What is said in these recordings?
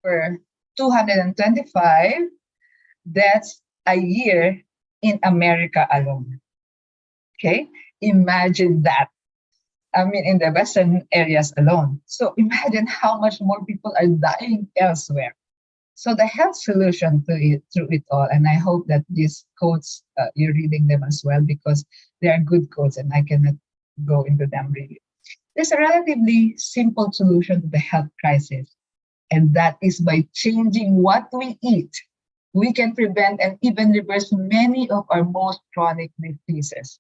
over 225 deaths a year in America alone. Okay, imagine that. I mean, in the Western areas alone. So imagine how much more people are dying elsewhere. So the health solution to it through it all, and I hope that these quotes you're reading them as well because they are good quotes, and I cannot go into them really. There's a relatively simple solution to the health crisis, and that is by changing what we eat. We can prevent and even reverse many of our most chronic diseases.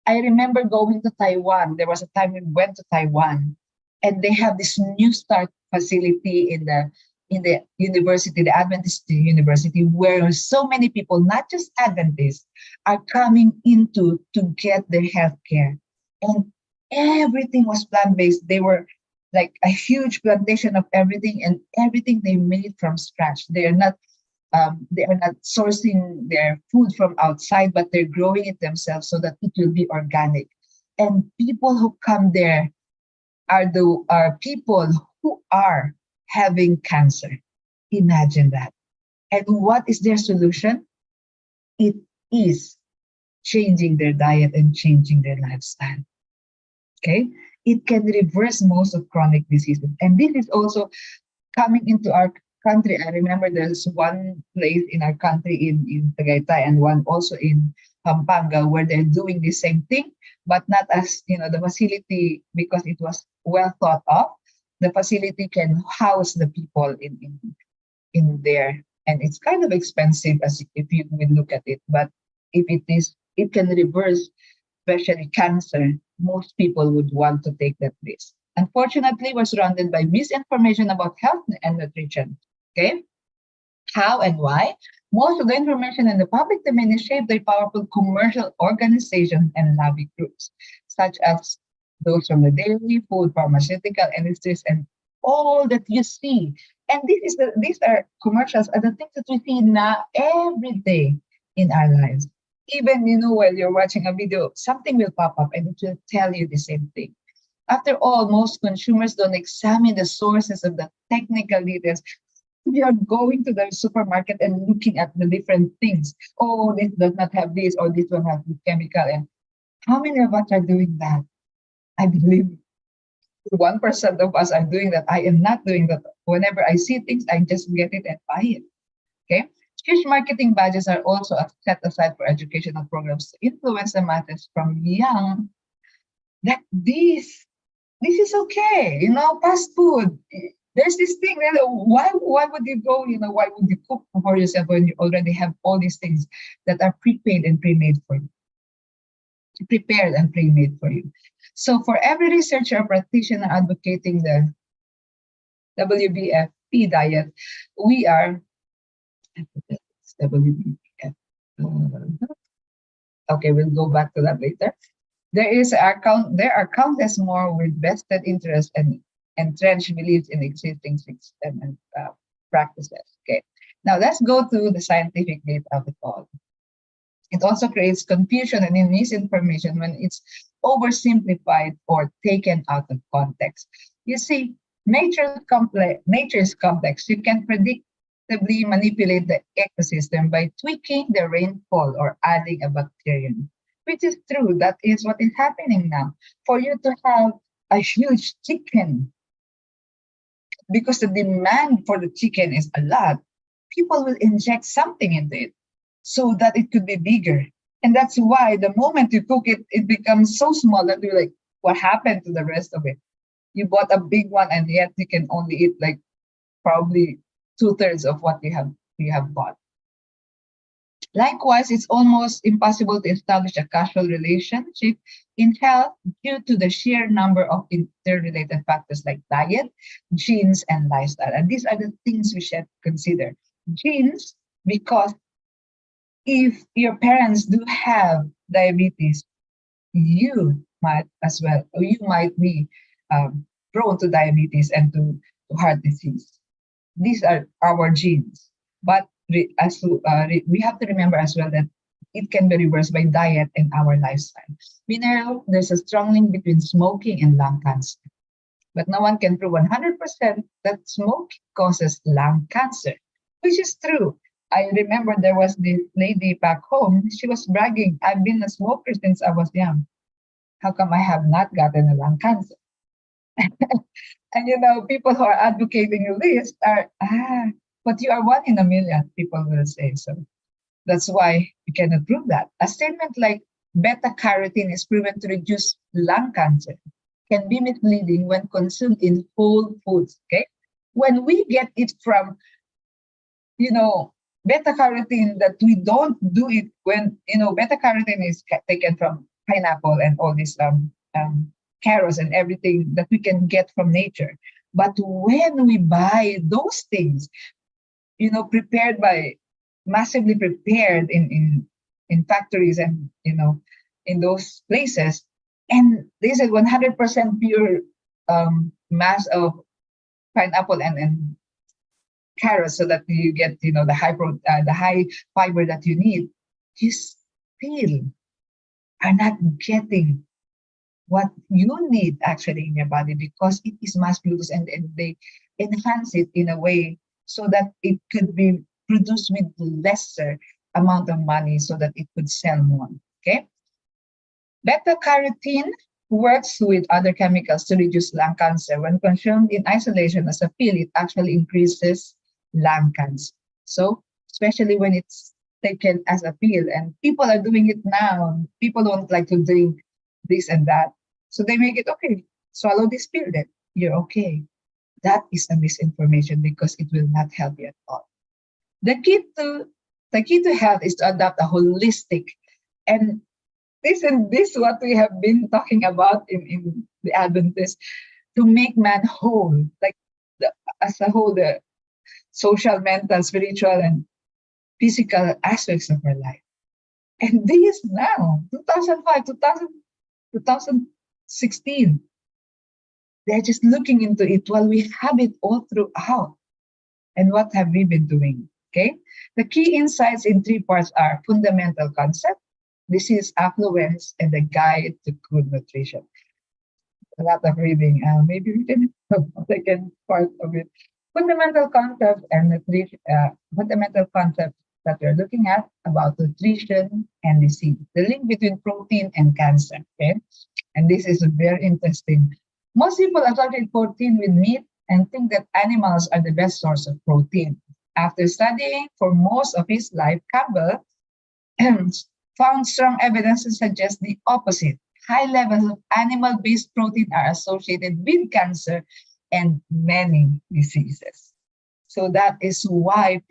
I remember going to Taiwan. There was a time we went to Taiwan, and they have this new start facility in the university, the Adventist University, where so many people, not just Adventists, are coming into to get their health care. And everything was plant-based. They were like a huge plantation of everything, and everything they made from scratch. They are not sourcing their food from outside, but they're growing it themselves so that it will be organic. And people who come there are people who are having cancer. Imagine that. And what is their solution? It is changing their diet and changing their lifestyle. Okay? It can reverse most of chronic diseases. And this is also coming into our country. I remember there's one place in our country in Tagaytay and one also in Pampanga where they're doing the same thing, but not as, the facility, because it was well thought of. The facility can house the people in there, and it's kind of expensive as if you will look at it, but if it can reverse, especially cancer, most people would want to take that risk. Unfortunately, we're surrounded by misinformation about health and nutrition. Okay? How and why? Most of the information in the public domain is shaped by powerful commercial organizations and lobby groups, such as those from the dairy, food, pharmaceutical industries, and all that you see. And these are commercials are the things that we see now every day in our lives. Even, while you're watching a video, something will pop up and it will tell you the same thing. After all, most consumers don't examine the sources of the technical details. We are going to the supermarket and looking at the different things. Oh, this does not have this, or this one has this chemical. And how many of us are doing that? I believe 1% of us are doing that. I am not doing that. Whenever I see things, I just get it and buy it. Okay? Huge marketing budgets are also set aside for educational programs to influence the masses from young that this is okay. Fast food. There's this thing, why would you go, why would you cook for yourself when you already have all these things that are prepaid and pre-made for you? Prepared and pre-made for you. So for every researcher or practitioner advocating the WBFP diet, we are WBF. Okay, we'll go back to that later. There are countless more with vested interest and entrenched beliefs in existing system and practices. Okay, now let's go to the scientific data of it all. It also creates confusion and misinformation when it's oversimplified or taken out of context. You see, nature is complex. You can predictably manipulate the ecosystem by tweaking the rainfall or adding a bacterium, which is true. That is what is happening now. For you to have a huge chicken, because the demand for the chicken is a lot, people will inject something into it so that it could be bigger. And that's why the moment you cook it, it becomes so small that you're like, what happened to the rest of it? You bought a big one and yet you can only eat like probably 2/3 of what you have bought. Likewise, it's almost impossible to establish a causal relationship in health due to the sheer number of interrelated factors like diet, genes, and lifestyle. And these are the things we should consider. Genes, because if your parents do have diabetes, you might as well, or you might be prone to diabetes and to heart disease. These are our genes. But we have to remember as well that it can be reversed by diet and our lifestyle. We know there's a strong link between smoking and lung cancer. But no one can prove 100% that smoking causes lung cancer, which is true. I remember there was this lady back home. She was bragging, I've been a smoker since I was young. How come I have not gotten a lung cancer? And people who are advocating this are, but you are one in a million, people will say. So that's why we cannot prove that. A statement like beta carotene is proven to reduce lung cancer can be misleading when consumed in whole foods. Okay. When we get it from, beta carotene, that we don't do it when, beta carotene is taken from pineapple and all these carrots and everything that we can get from nature. But when we buy those things, prepared by massively prepared in factories and in those places, and this is 100% pure mass of pineapple and carrots, so that you get the high fiber that you need, you still are not getting what you need actually in your body, because it is mass produced, and they enhance it in a way so that it could be produced with lesser amount of money so that it could sell more. Okay. Beta carotene works with other chemicals to reduce lung cancer. When consumed in isolation as a pill, it actually increases lung cancer. So, especially when it's taken as a pill, and people are doing it now. People don't like to drink this and that. So they make it, okay, swallow this pill, then you're okay. That is a misinformation, because it will not help you at all. The key to health is to adopt a holistic, and this what we have been talking about in the Adventist, to make man whole, like as a whole, the social, mental, spiritual, and physical aspects of our life. And this now, 2005, 2016, they're just looking into it while we have it all throughout. And what have we been doing? Okay. The key insights in 3 parts are fundamental concept, disease affluence, and the guide to good nutrition. A lot of reading. Maybe we can have the second part of it. Fundamental concept and nutrition. Fundamental concept that we're looking at about nutrition and disease. The link between protein and cancer. Okay, and this is very interesting. Most people associate protein with meat and think that animals are the best source of protein. After studying for most of his life, Campbell found strong evidence to suggest the opposite. High levels of animal-based protein are associated with cancer and many diseases. So that is why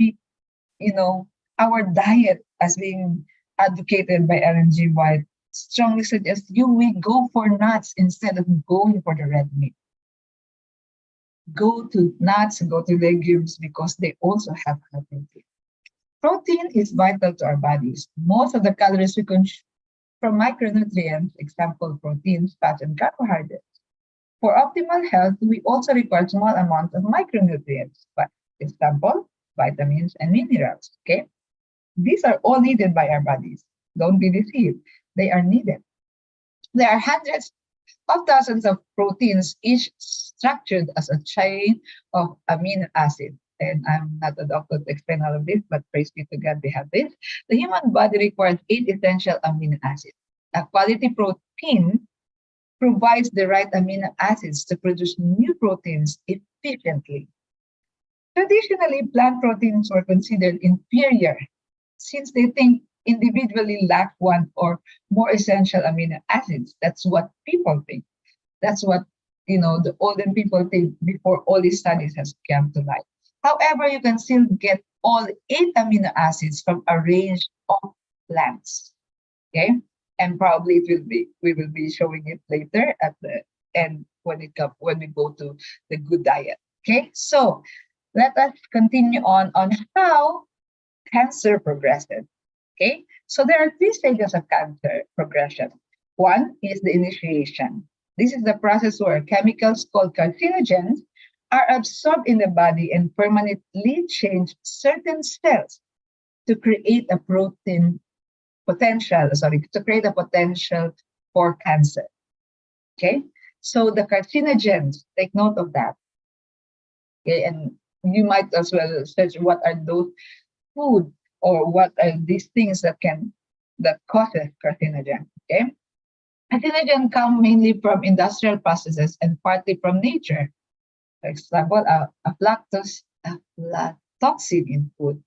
our diet, as being advocated by Ellen G. White, strongly suggests we go for nuts instead of going for the red meat. Go to nuts, go to legumes, because they also have high protein. Protein is vital to our bodies. Most of the calories we consume from micronutrients, example, proteins, fats, and carbohydrates. For optimal health, we also require small amounts of micronutrients, for example, vitamins and minerals. Okay, these are all needed by our bodies. Don't be deceived; they are needed. There are hundreds of thousands of proteins, each structured as a chain of amino acids. And I'm not a doctor to explain all of this, but praise be to God, we have this. The human body requires 8 essential amino acids. A quality protein provides the right amino acids to produce new proteins efficiently. Traditionally, plant proteins were considered inferior since they think individually lack one or more essential amino acids. That's what people think. That's what the olden people think before all these studies has come to light. However, you can still get all 8 amino acids from a range of plants. Okay, and probably we will be showing it later at the end when we go to the good diet. Okay, so let us continue on how cancer progresses. Okay, so there are 3 stages of cancer progression. One is the initiation. This is the process where chemicals called carcinogens are absorbed in the body and permanently change certain cells to create a potential for cancer. Okay, So the carcinogens, take note of that. Okay, and you might as well search what are those food or what are these things that causes carcinogen. Okay, carcinogen come mainly from industrial processes and partly from nature. For example, aflatoxin in food.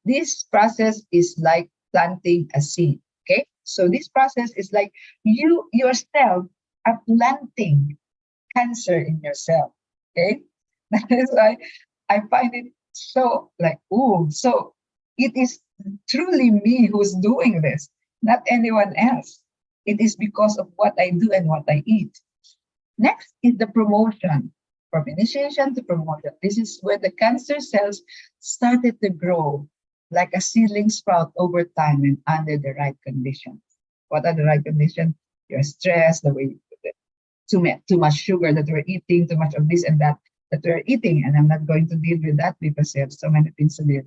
This process is like planting a seed. Okay, so this process is like you yourself are planting cancer in yourself. Okay, that is why I find it so like, ooh, so it is truly me who's doing this, not anyone else. It is because of what I do and what I eat. Next is the promotion. From initiation to promotion. This is where the cancer cells started to grow like a seedling sprout over time and under the right conditions. What are the right conditions? You're stressed, the way too much sugar that we're eating, too much of this and that we're eating. And I'm not going to deal with that because I have so many things to deal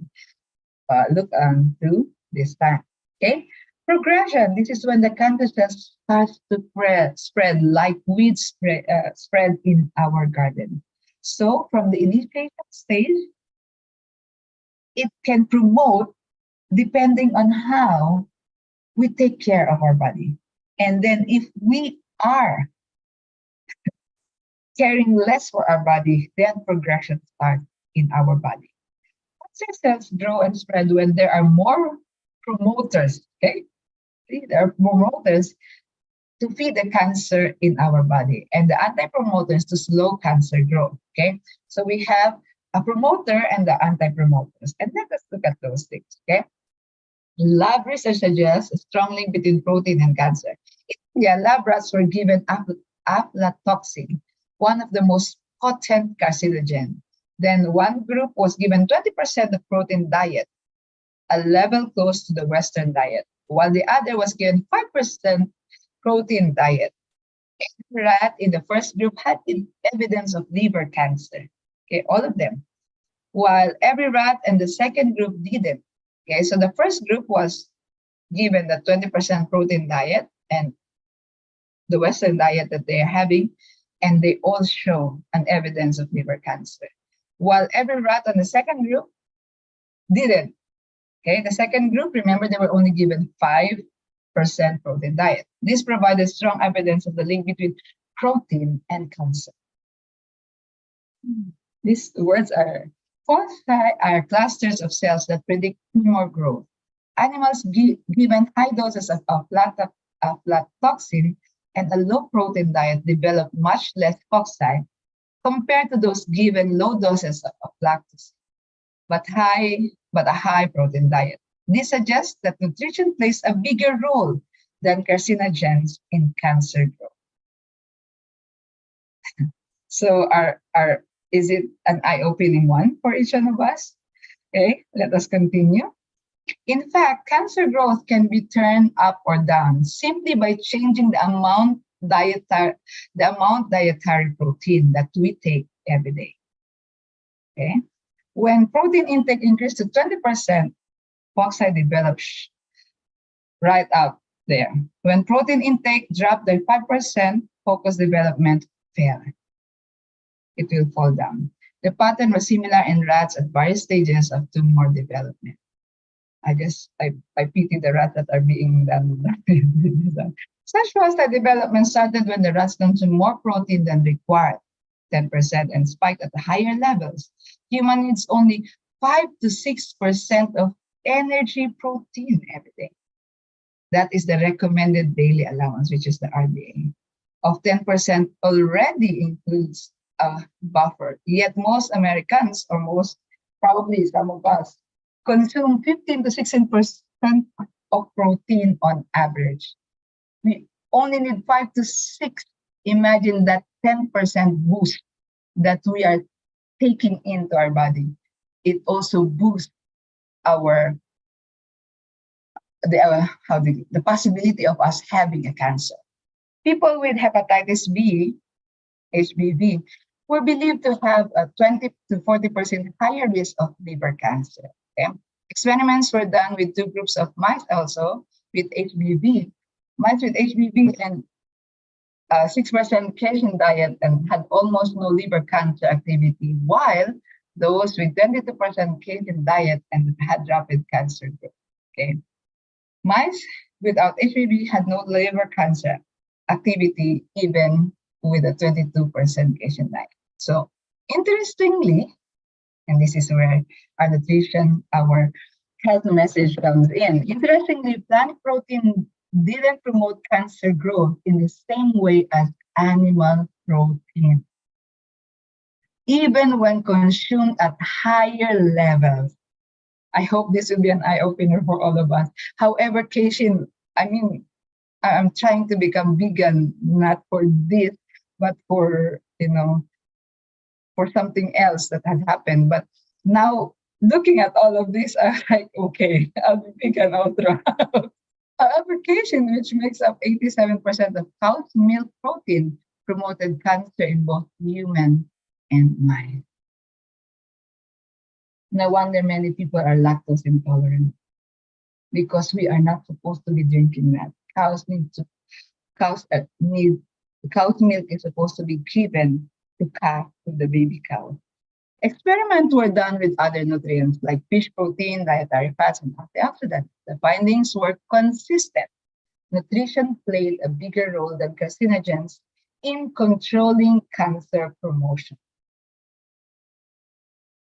look through this time. Okay, progression. This is when the cancer cells starts to spread like weeds spread in our garden. So from the initiation stage, it can promote depending on how we take care of our body. And then if we are caring less for our body, then progression starts in our body. Cancer cells grow and spread when there are more promoters. Okay, see, there are promoters to feed the cancer in our body and the anti-promoters to slow cancer growth. Okay, so we have a promoter and the anti-promoters, and let us look at those things. Okay, lab research suggests a strong link between protein and cancer. Yeah, lab rats were given aflatoxin, one of the most potent carcinogen. Then one group was given 20% of protein diet, a level close to the Western diet, while the other was given 5% protein diet. Every rat in the first group had evidence of liver cancer. Okay, all of them. While every rat in the second group didn't. Okay, so the first group was given the 20% protein diet and the Western diet that they are having, and they all show an evidence of liver cancer. While every rat on the second group didn't. Okay, the second group, remember, they were only given 5% protein diet. This provided strong evidence of the link between protein and cancer. These words are foci are clusters of cells that predict tumor growth. Animals given high doses of aflatoxin and a low protein diet develop much less foci compared to those given low doses of lactose, but a high protein diet. This suggests that nutrition plays a bigger role than carcinogens in cancer growth. So is it an eye-opening one for each one of us? Okay, let us continue. In fact, cancer growth can be turned up or down simply by changing the amount dietary protein that we take every day. Okay, when protein intake increased to 20%, foci develops right out there. When protein intake dropped by 5%, focus development fell. It will fall down. The pattern was similar in rats at various stages of tumor development. I guess I pity the rats that are being done. Such foci development started when the rats consumed more protein than required, 10%, and spiked at higher levels. Human needs only 5 to 6% of energy protein every day. That is the recommended daily allowance, which is the RDA. Of 10% already includes a buffer. Yet most Americans, or most probably some of us, consume 15 to 16% of protein on average. We only need 5 to 6. Imagine that 10% boost that we are taking into our body. It also boosts the possibility of us having a cancer. People with hepatitis B, HBV, were believed to have a 20 to 40% higher risk of liver cancer. Okay? Experiments were done with 2 groups of mice also with HBV. Mice with HBV and 6% Cajun diet and had almost no liver cancer activity, while those with 22% Cajun diet and had rapid cancer growth. Okay. Mice without HPV had no liver cancer activity even with a 22% Cajun diet. So interestingly, and this is where our nutrition, our health message comes in. Interestingly, plant protein didn't promote cancer growth in the same way as animal protein, even when consumed at higher levels. I hope this will be an eye-opener for all of us. However, Keishin, I mean, I'm trying to become vegan, not for this, but for, for something else that had happened. But now, looking at all of this, I'm like, okay, I'll be vegan all throughout. However, casein, which makes up 87% of cow's milk protein, promoted cancer in both human and mice. No wonder many people are lactose intolerant because we are not supposed to be drinking that. Cows need cow's milk is supposed to be given to calf to the baby cow. Experiments were done with other nutrients like fish protein, dietary fats, and antioxidants. The findings were consistent. Nutrition played a bigger role than carcinogens in controlling cancer promotion.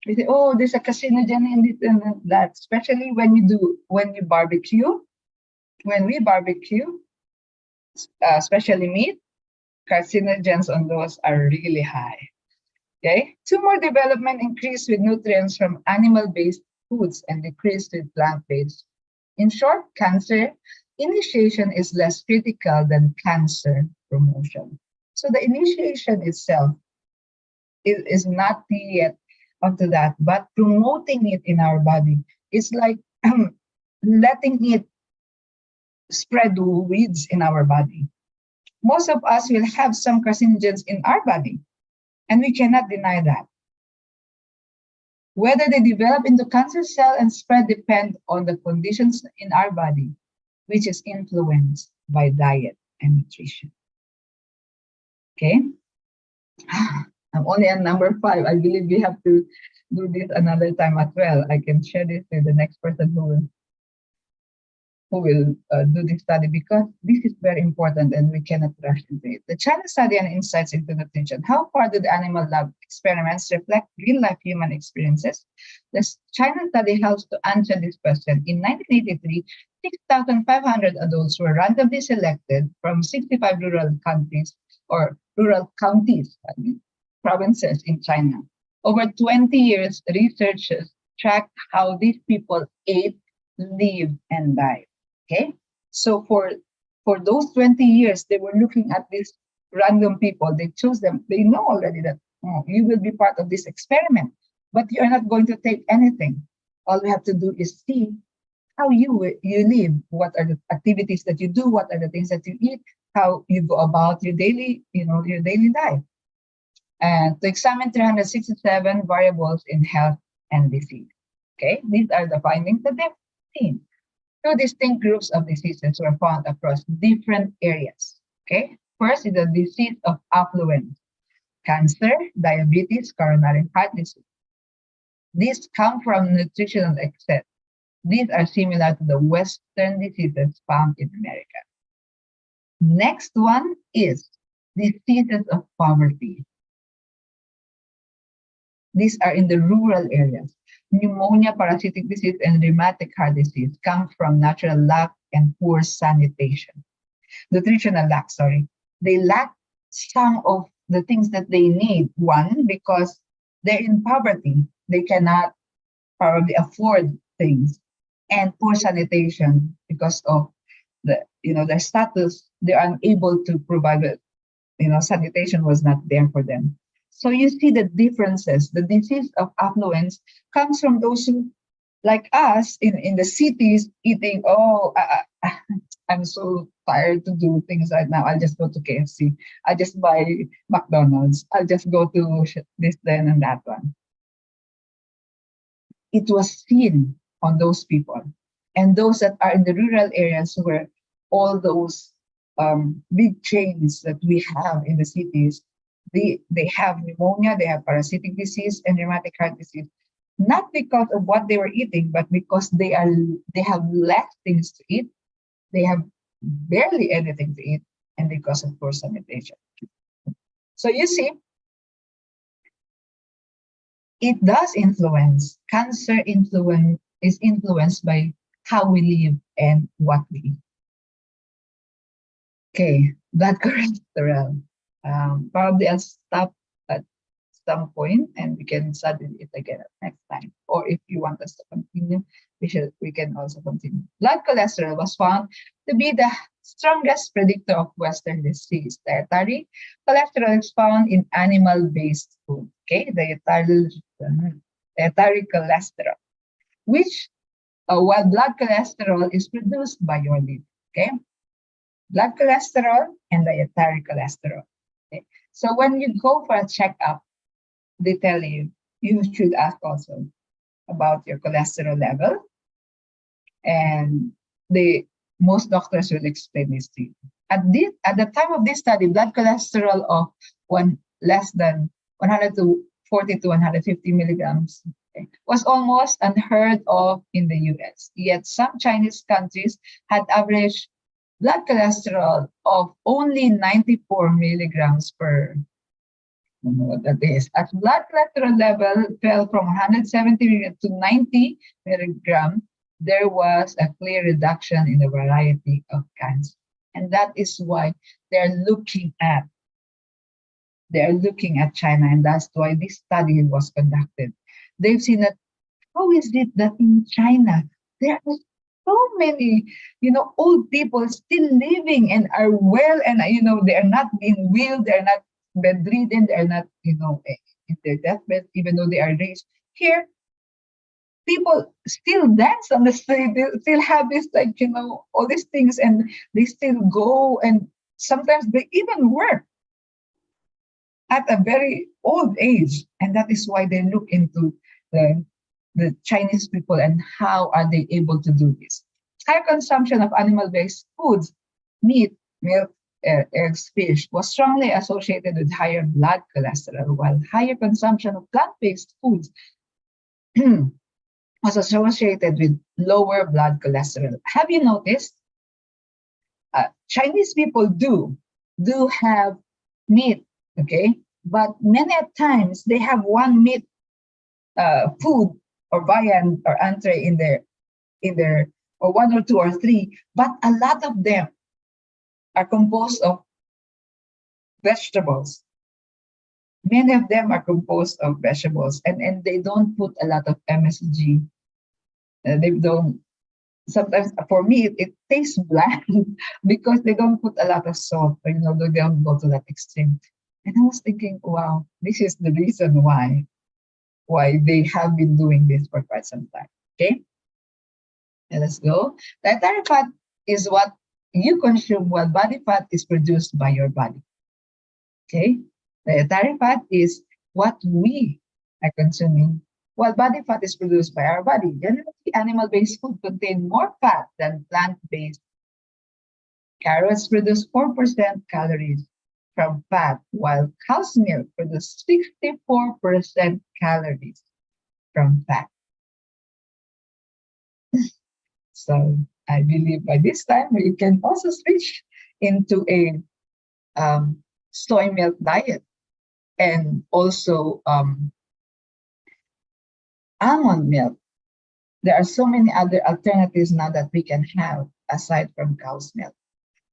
You say, oh, there's a carcinogen in this and that, especially when you barbecue. When we barbecue, especially meat, carcinogens on those are really high. Okay, tumor development increased with nutrients from animal-based foods and decreased with plant-based. In short, cancer initiation is less critical than cancer promotion. So the initiation itself is not yet onto that, but promoting it in our body is like letting it spread weeds in our body. Most of us will have some carcinogens in our body, and we cannot deny that. Whether they develop into cancer cell and spread depend on the conditions in our body, which is influenced by diet and nutrition. Okay? I'm only on number 5. I believe we have to do this another time as well. I can share this with the next person who will do this study, because this is very important and we cannot rush into it. The China study and insights into nutrition. How far do the animal lab experiments reflect real-life human experiences? The China study helps to answer this question. In 1983, 6,500 adults were randomly selected from 65 rural countries or rural counties, provinces in China. Over 20 years, researchers tracked how these people ate, lived, and died. Okay, so for those 20 years, they were looking at these random people. They chose them. They know already that you will be part of this experiment, but you are not going to take anything. All we have to do is see how you live. What are the activities that you do? What are the things that you eat? How you go about your daily life. And to examine 367 variables in health and disease. Okay, these are the findings that they've seen. 2 distinct groups of diseases were found across different areas. Okay, first is the disease of affluence, cancer, diabetes, coronary heart disease. These come from nutritional excess. These are similar to the Western diseases found in America. Next one is diseases of poverty. These are in the rural areas. Pneumonia, parasitic disease, and rheumatic heart disease come from natural lack and poor sanitation. Nutritional lack, sorry. They lack some of the things that they need. One, because they're in poverty. They cannot probably afford things. And poor sanitation because of their status. They're unable to provide it. Sanitation was not there for them. So you see the differences. The disease of affluence comes from those who, like us, in the cities, eating, I'm so tired to do things right now. I'll just go to KFC. I'll just buy McDonald's. I'll just go to this, then, and that one. It was seen on those people. And those that are in the rural areas where all those big chains that we have in the cities, they have pneumonia, they have parasitic disease and rheumatic heart disease, not because of what they were eating, but because they have less things to eat, they have barely anything to eat, and because of poor sanitation. So you see, it does influence. Cancer is influenced by how we live and what we eat. Okay, blood cholesterol. Probably I'll stop at some point and we can study it again next time. Or if you want us to continue, we can also continue. Blood cholesterol was found to be the strongest predictor of Western disease. Dietary cholesterol is found in animal-based food. Okay, dietary cholesterol, which while blood cholesterol is produced by your liver. Okay, blood cholesterol and dietary cholesterol. Okay, so when you go for a checkup, they tell you should ask also about your cholesterol level, and most doctors will explain this to you. At the time of this study, blood cholesterol of less than 140 to 150 milligrams was almost unheard of in the US. Yet some Chinese countries had average blood cholesterol of only 94 milligrams per. I don't know what that is. As blood cholesterol level fell from 170 to 90 milligram, there was a clear reduction in the variety of cancer. And that is why they're looking at China, and that's why this study was conducted. They've seen that how is it that in China there are so many, old people still living and are well, and they are not being wheeled, they are not bedridden, they are not, in their deathbed, even though they are raised. Here, people still dance on the street, they still have this, all these things, and they still go, and sometimes they even work at a very old age. And that is why they look into the Chinese people and how are they able to do this. High consumption of animal-based foods, meat, milk, eggs, fish, was strongly associated with higher blood cholesterol, while higher consumption of plant-based foods was associated with lower blood cholesterol. Have you noticed? Chinese people do have meat, okay, but many times they have one meat food or viand or entree in their or one or two or three, but a lot of them are composed of vegetables. Many of them are composed of vegetables, and they don't put a lot of MSG. They don't. Sometimes for me it tastes bland because they don't put a lot of salt, or they don't go to that extreme. And I was thinking, wow, this is the reason why they have been doing this for quite some time. Okay, and let's go. Dietary fat is what you consume, while body fat is produced by your body. Okay, dietary fat is what we are consuming, while body fat is produced by our body. Generally, animal-based food contain more fat than plant-based. Carrots produce 4% calories from fat, while cow's milk produces 64% calories from fat. So I believe by this time we can also switch into a soy milk diet, and also almond milk. There are so many other alternatives now that we can have aside from cow's milk.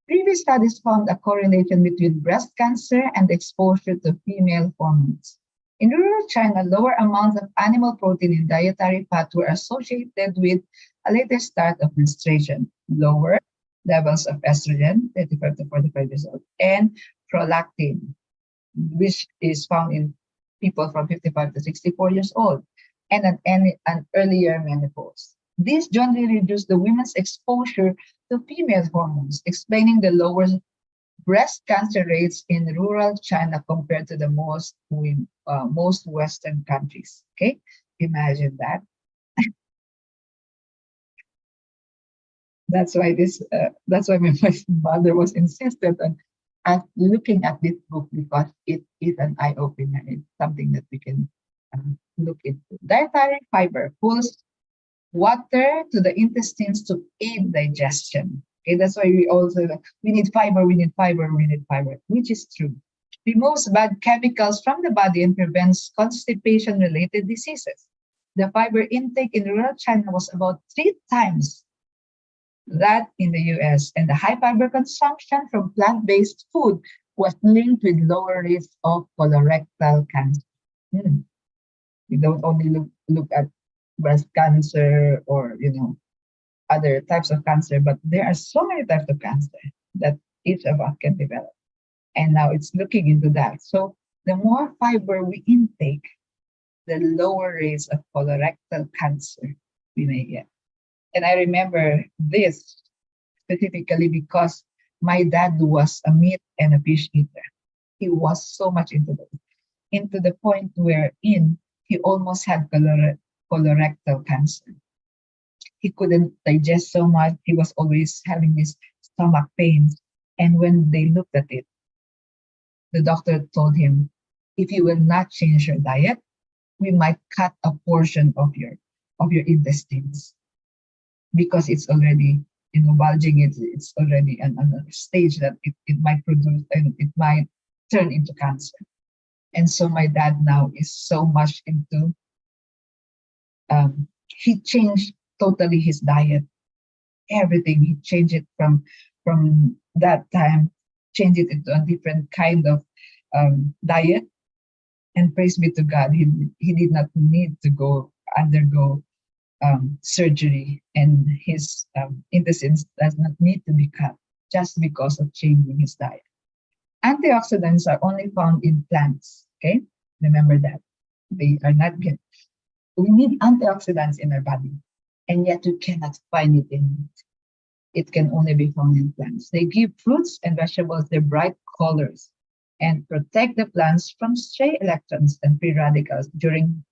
Previous studies found a correlation between breast cancer and exposure to female hormones. In rural China, lower amounts of animal protein in dietary fat were associated with a later start of menstruation, lower levels of estrogen, 35 to 45 years old, and prolactin, which is found in people from 55 to 64 years old, and an earlier menopause. This generally reduced the women's exposure to female hormones, explaining the lower breast cancer rates in rural China compared to the most Western countries. Okay, imagine that. That's why my mother was insistent on us looking at this book because it is an eye opener. It's something that we can look into. Dietary fiber pulls water to the intestines to aid digestion. Okay, that's why we also we need fiber, we need fiber, we need fiber, which is true. Removes bad chemicals from the body and prevents constipation-related diseases. The fiber intake in rural China was about 3 times that in the US, and the high fiber consumption from plant-based food was linked with lower rates of colorectal cancer. Hmm. We don't only look at breast cancer or other types of cancer, but there are so many types of cancer that each of us can develop. And now it's looking into that. So the more fiber we intake, the lower rates of colorectal cancer we may get. And I remember this specifically because my dad was a meat and a fish eater. He was so much into the point wherein he almost had colorectal cancer. He couldn't digest so much. He was always having these stomach pains. And when they looked at it, the doctor told him, if you will not change your diet, we might cut a portion of your intestines because it's already bulging. It's already another stage that it might produce and it might turn into cancer. And so my dad now is so much into he changed totally his diet, everything. He changed it from that time, changed it into a different kind of diet. And praise be to God, he did not need to go undergo surgery, and his intestines does not need to be cut just because of changing his diet. Antioxidants are only found in plants. Okay, remember that they are not good. We need antioxidants in our body, and yet we cannot find it in meat. It can only be found in plants. They give fruits and vegetables their bright colors and protect the plants from stray electrons and free radicals during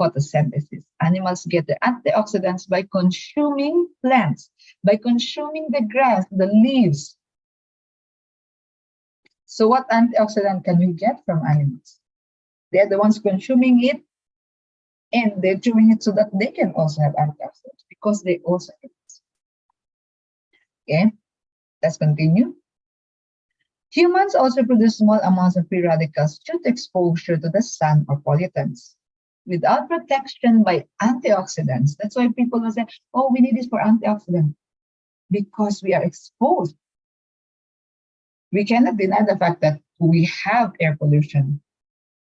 photosynthesis. Animals get the antioxidants by consuming plants, by consuming the grass, the leaves. So what antioxidant can we get from animals? They're the ones consuming it, and they're chewing it so that they can also have antioxidants because they also eat it. Okay, let's continue. Humans also produce small amounts of free radicals due to exposure to the sun or pollutants. Without protection by antioxidants, that's why people will say, oh, we need this for antioxidants, because we are exposed. We cannot deny the fact that we have air pollution.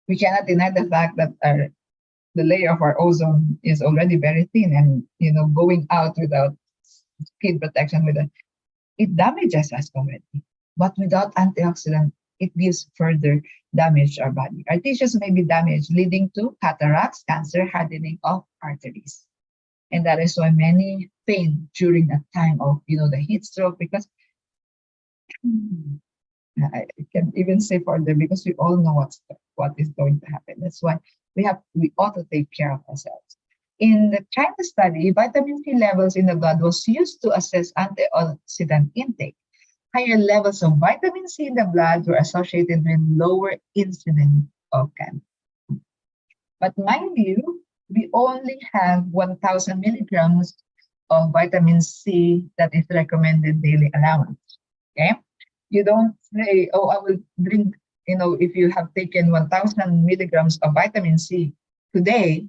We cannot deny the fact that the layer of our ozone is already very thin, and going out without skin protection it damages us already. But without antioxidant, it gives further damage to our body. Our tissues may be damaged, leading to cataracts, cancer, hardening of arteries. And that is why many faint during a time of the heat stroke, because I can even say further, because we all know what is going to happen. That's why we ought to take care of ourselves. In the China study, vitamin C levels in the blood was used to assess antioxidant intake. Higher levels of vitamin C in the blood were associated with lower incidence of cancer. But mind you, we only have 1,000 milligrams of vitamin C that is recommended daily allowance. Okay? You don't say, oh, I will drink, if you have taken 1,000 milligrams of vitamin C today,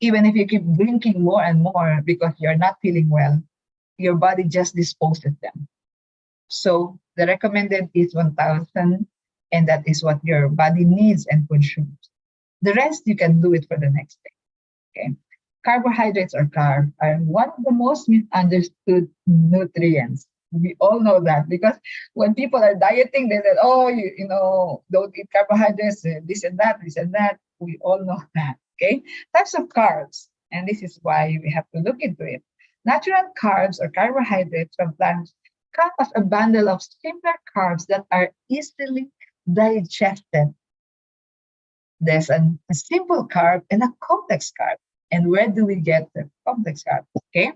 even if you keep drinking more and more because you're not feeling well, your body just disposes them. So the recommended is 1,000, and that is what your body needs and consumes. The rest, you can do it for the next day. Okay. Carbohydrates or carb are one of the most misunderstood nutrients. We all know that, because when people are dieting, they say, oh, don't eat carbohydrates, this and that, this and that. We all know that. Okay. Types of carbs, and this is why we have to look into it. Natural carbs or carbohydrates from plants come as a bundle of simpler carbs that are easily digested. There's a simple carb and a complex carb. And where do we get the complex carb? Okay.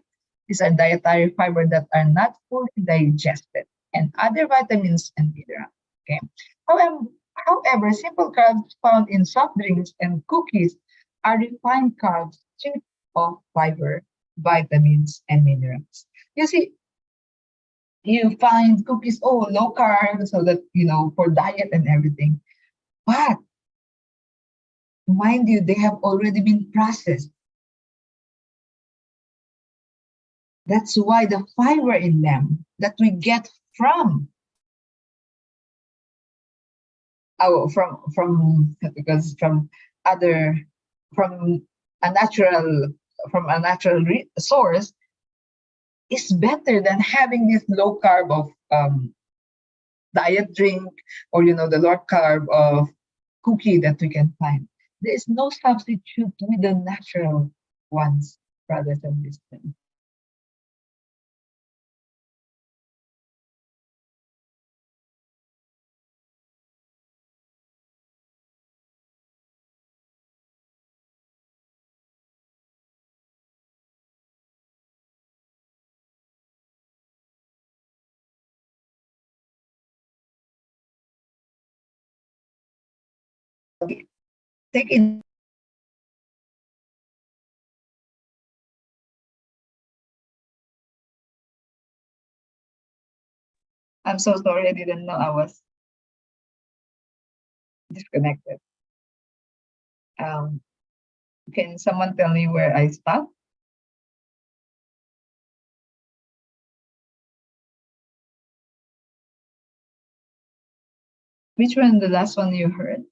These are dietary fiber that are not fully digested, and other vitamins and minerals. Okay. However, however, simple carbs found in soft drinks and cookies are refined carbs stripped of fiber, vitamins, and minerals. You see, you find cookies, oh, low carb, so that, for diet and everything. But mind you, they have already been processed. That's why the fiber in them that we get from because other from a natural source is better than having this low carb of diet drink, or the low carb of cookie that we can find. There is no substitute with the natural ones, brothers and sisters. Take in. I'm so sorry, I didn't know I was disconnected. Can someone tell me where I stopped? Which one, the last one you heard?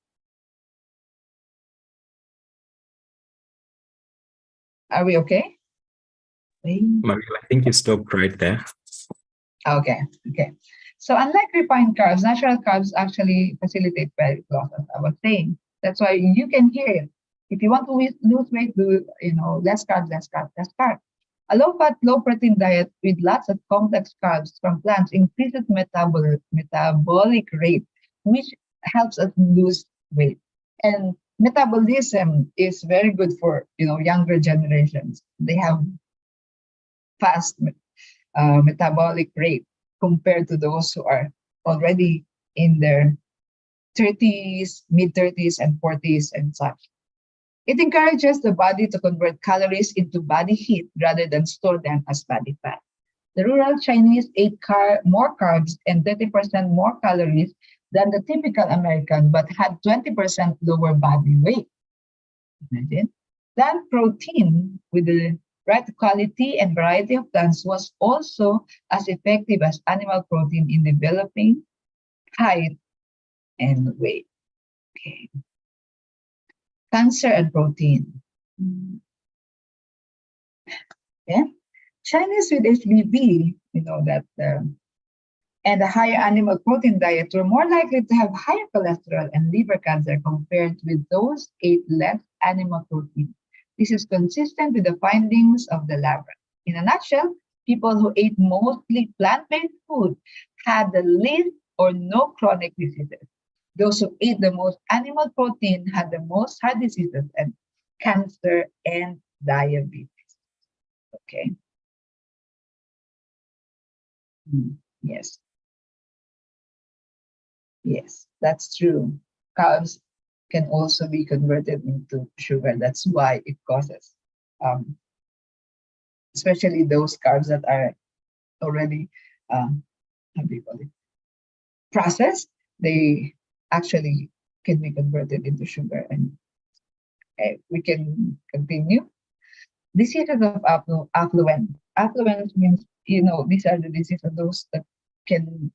Are we okay? Mariel, I think you stopped right there. Okay. So unlike refined carbs, natural carbs actually facilitate weight loss, as I was saying. That's why you can hear it. If you want to lose weight, do less carbs, less carbs, less carbs. A low-fat, low-protein diet with lots of complex carbs from plants increases metabolic rate, which helps us lose weight. And metabolism is very good for younger generations. They have fast metabolic rate compared to those who are already in their 30s, mid 30s, and 40s and such. It encourages the body to convert calories into body heat rather than store them as body fat. The rural Chinese ate more carbs and 30% more calories than the typical American, but had 20% lower body weight. Imagine. Plant protein with the right quality and variety of plants was also as effective as animal protein in developing height and weight. Okay. Cancer and protein. Yeah. Chinese with HBV, and a higher animal protein diet were more likely to have higher cholesterol and liver cancer compared with those ate less animal protein. This is consistent with the findings of the lab. In a nutshell, people who ate mostly plant-based food had the least or no chronic diseases. Those who ate the most animal protein had the most heart diseases and cancer and diabetes. Okay. Yes. Yes, that's true. Carbs can also be converted into sugar. That's why it causes, especially those carbs that are already, how do you call it, processed. They actually can be converted into sugar, and we can continue. Diseases of affluence. Affluence means these are the diseases of those that can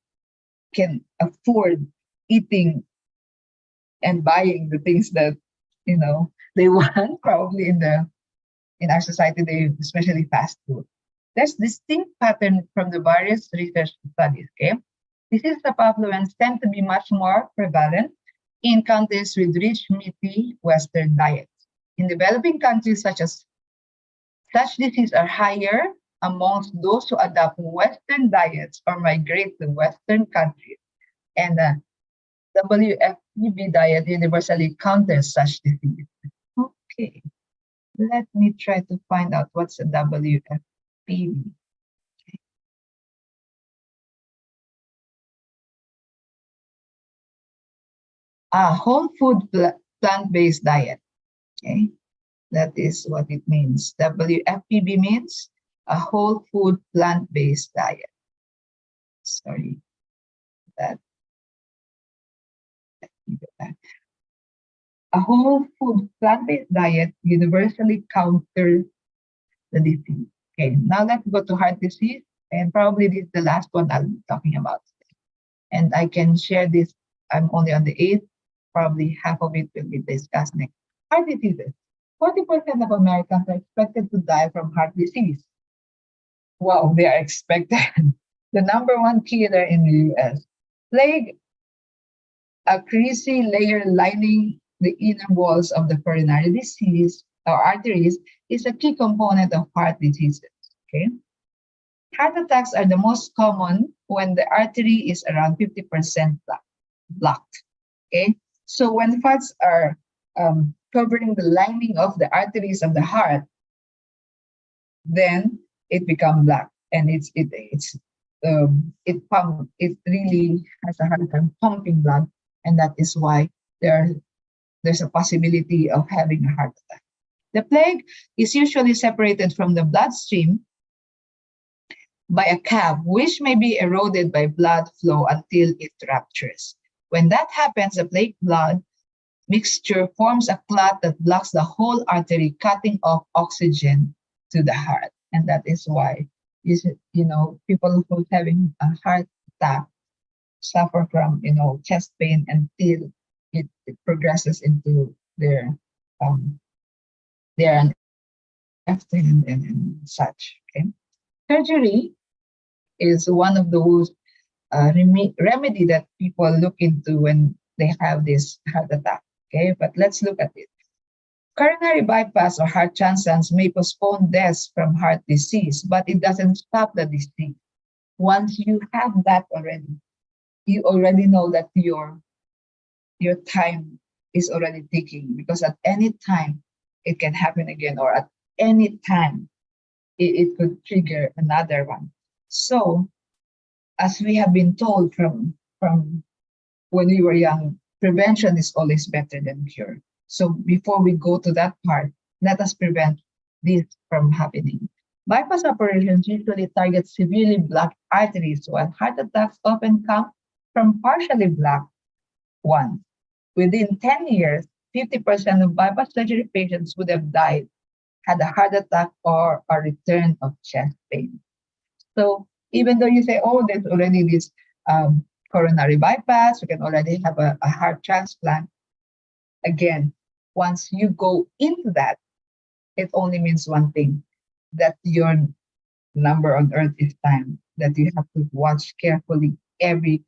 afford eating and buying the things that they want. Probably in our society, they especially fast food. There's distinct pattern from the various research studies. Okay, diseases of affluence tend to be much more prevalent in countries with rich, meaty Western diets. In developing countries such diseases are higher amongst those who adopt Western diets or migrate to Western countries. And WFTB diet universally counters such diseases. Okay, let me try to find out what's a WFTB. PB. A whole food plant-based diet. Okay, that is what it means. WFPB means a whole food plant-based diet. Sorry, that. A whole food plant-based diet universally counters the disease. Okay, now let's go to heart disease, and probably this is the last one I'll be talking about. And I can share this. I'm only on the 8th. Probably half of it will be discussed next. Heart diseases. 40% of Americans are expected to die from heart disease. Wow, they are expected. The number one killer in the US. Plague, a greasy layer lining the inner walls of the coronary disease or arteries, is a key component of heart diseases. Okay. Heart attacks are the most common when the artery is around 50% blocked. Okay, so when fats are covering the lining of the arteries of the heart, then it becomes black, and it really has a hard time pumping blood, and that is why there's a possibility of having a heart attack. The plaque is usually separated from the bloodstream by a cap, which may be eroded by blood flow until it ruptures. When that happens, the plaque blood mixture forms a clot that blocks the whole artery, cutting off oxygen to the heart. And that is why people who are having a heart attack suffer from chest pain until it progresses into their and such. Okay, surgery is one of those remedy that people look into when they have this heart attack. Okay, but let's look at it. Coronary bypass or heart transplants may postpone deaths from heart disease, but it doesn't stop the disease. Once you have that already, you already know that your time is already ticking, because at any time it can happen again, or at any time it could trigger another one. So, as we have been told from when we were young, prevention is always better than cure. So before we go to that part, let us prevent this from happening. Bypass operations usually target severely blocked arteries, while heart attacks often come from partially blocked ones. Within 10 years, 50% of bypass surgery patients would have died, had a heart attack, or a return of chest pain. So even though you say, oh, there's already this coronary bypass, you can already have a heart transplant, again, once you go into that, it only means one thing, that your number on earth is time, that you have to watch carefully every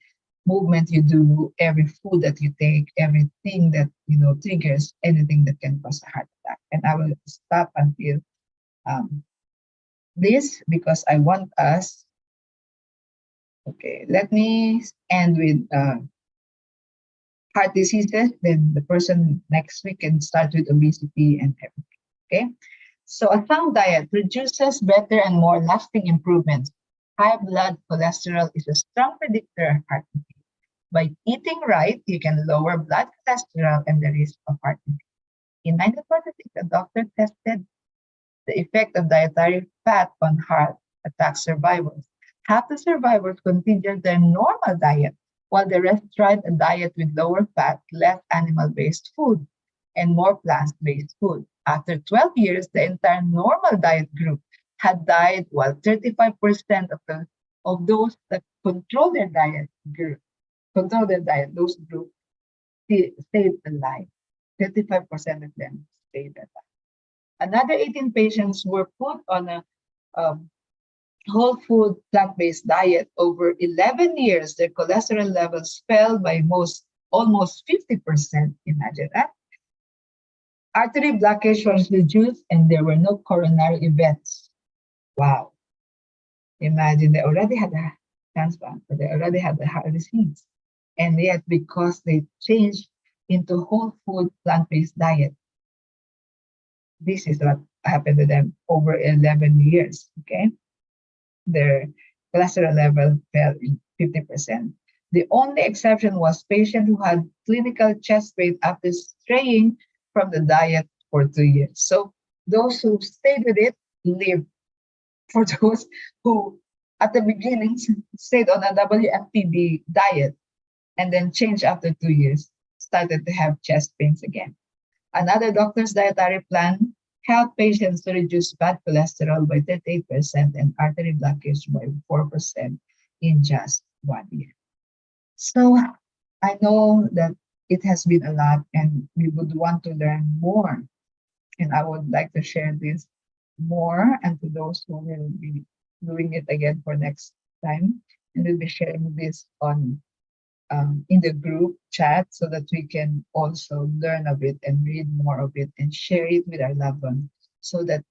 movement you do, every food that you take, everything that triggers anything that can cause a heart attack. And I will stop until this, because I want us. Okay, let me end with heart diseases. Then the person next week can start with obesity and everything. Okay, so a sound diet produces better and more lasting improvements. High blood cholesterol is a strong predictor of heart disease. By eating right, you can lower blood cholesterol and the risk of heart disease. In 1946, a doctor tested the effect of dietary fat on heart attack survivors. Half the survivors continued their normal diet, while the rest tried a diet with lower fat, less animal-based food, and more plant-based food. After 12 years, the entire normal diet group had died, while 35% of those that controlled their diet, those groups stayed alive. 35% of them stayed alive. Another 18 patients were put on a whole food plant-based diet. Over 11 years, their cholesterol levels fell by almost 50%. Imagine that. Artery blockage was reduced, and there were no coronary events. Wow. Imagine, they already had a transplant, but they already had the heart disease. And yet, because they changed into whole food plant-based diet, this is what happened to them over 11 years. Okay. their cholesterol level fell in 50%. The only exception was patient who had clinical chest pain after straying from the diet for 2 years. So those who stayed with it lived. For those who at the beginning stayed on a WFTB diet and then changed after 2 years, started to have chest pains again. Another doctor's dietary plan helped patients to reduce bad cholesterol by 38% and artery blockage by 4% in just 1 year. So I know that it has been a lot and we would want to learn more. And I would like to share this more and to those who will be doing it again for next time. And we'll be sharing this on in the group chat so that we can also learn of it and read more of it and share it with our loved ones so that